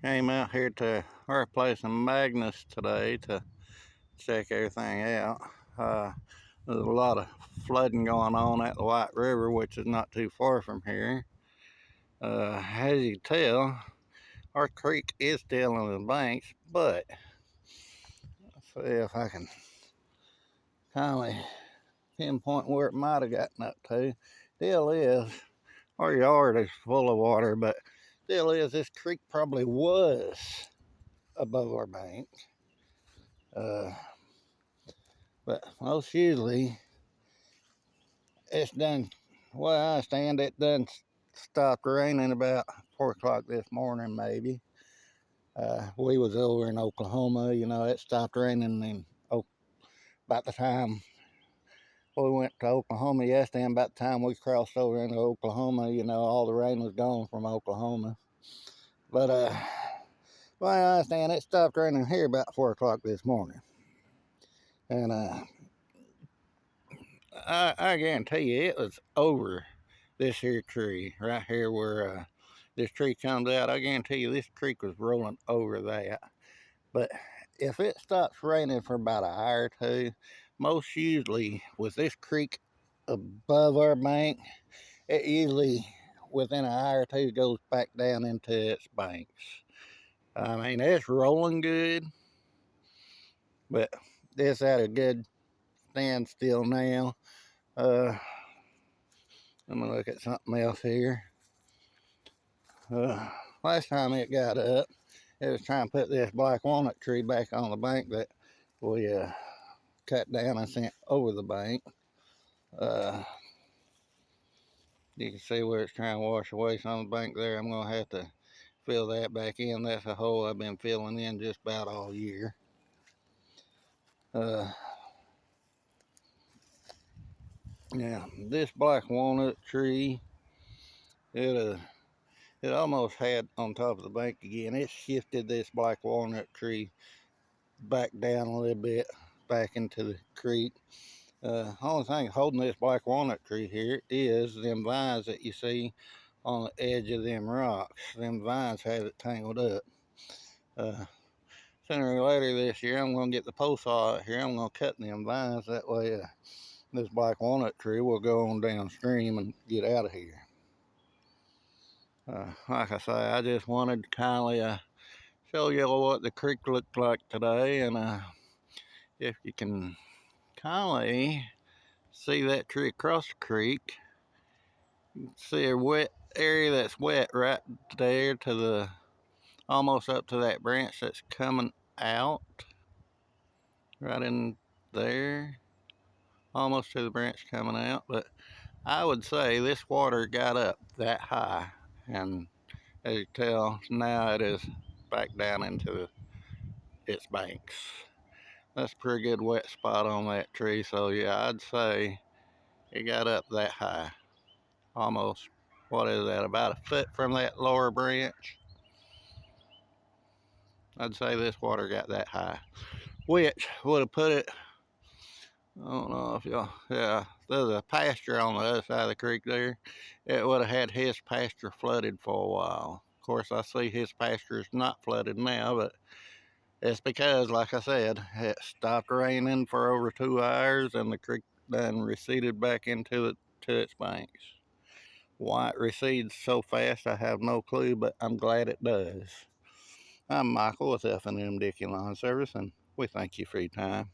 Came out here to our place in Magness today to check everything out. There's a lot of flooding going on at the White River, which is not too far from here. As you can tell, our creek is still on the banks, but let's see if I can kind of pinpoint where it might have gotten up to. Deal is, our yard is full of water, but deal is this creek probably was above our bank. But most usually it's done, well, I understand it done stopped raining about 4 o'clock this morning, maybe. We was over in Oklahoma, it stopped raining in, about the time we went to Oklahoma yesterday, and about the time we crossed over into Oklahoma, all the rain was gone from Oklahoma. But, well, I understand it stopped raining here about 4 o'clock this morning. And I guarantee you it was over this here tree right here where this tree comes out. I guarantee you this creek was rolling over that. But if it stops raining for about an hour or two, most usually with this creek above our bank, it usually within an hour or two goes back down into its banks. I mean, it's rolling good, but it's at a good standstill now. I'm gonna look at something else here. Last time it got up, it was trying to put this black walnut tree back on the bank that we cut down and sent over the bank. You can see where it's trying to wash away some of the bank there. I'm gonna have to fill that back in. That's a hole I've been filling in just about all year. Yeah, this black walnut tree, it almost had on top of the bank again. It shifted this black walnut tree back down a little bit, back into the creek. Only thing holding this black walnut tree here is them vines that you see on the edge of them rocks. Them vines have it tangled up. Sooner or later this year, I'm going to get the pole saw out here. I'm going to cut them vines. That way, this black walnut tree will go on downstream and get out of here. Like I say, I just wanted to kindly show you what the creek looked like today, and if you can kindly see that tree across the creek, you can see a wet area that's wet right there to the almost up to that branch that's coming out right in there, almost to the branch coming out. But I would say this water got up that high, and as you tell now it is back down into its banks. That's a pretty good wet spot on that tree. So yeah, I'd say it got up that high, almost, what is that, about a foot from that lower branch. I'd say this water got that high, which would have put it, I don't know if y'all, yeah, there's a pasture on the other side of the creek there. It would have had his pasture flooded for a while. Of course, I see his pasture is not flooded now, but it's because, like I said, it stopped raining for over 2 hours and the creek then receded back into its banks. Why it recedes so fast, I have no clue, but I'm glad it does. I'm Michael with F&M Dickey Lawn Service, and we thank you for your time.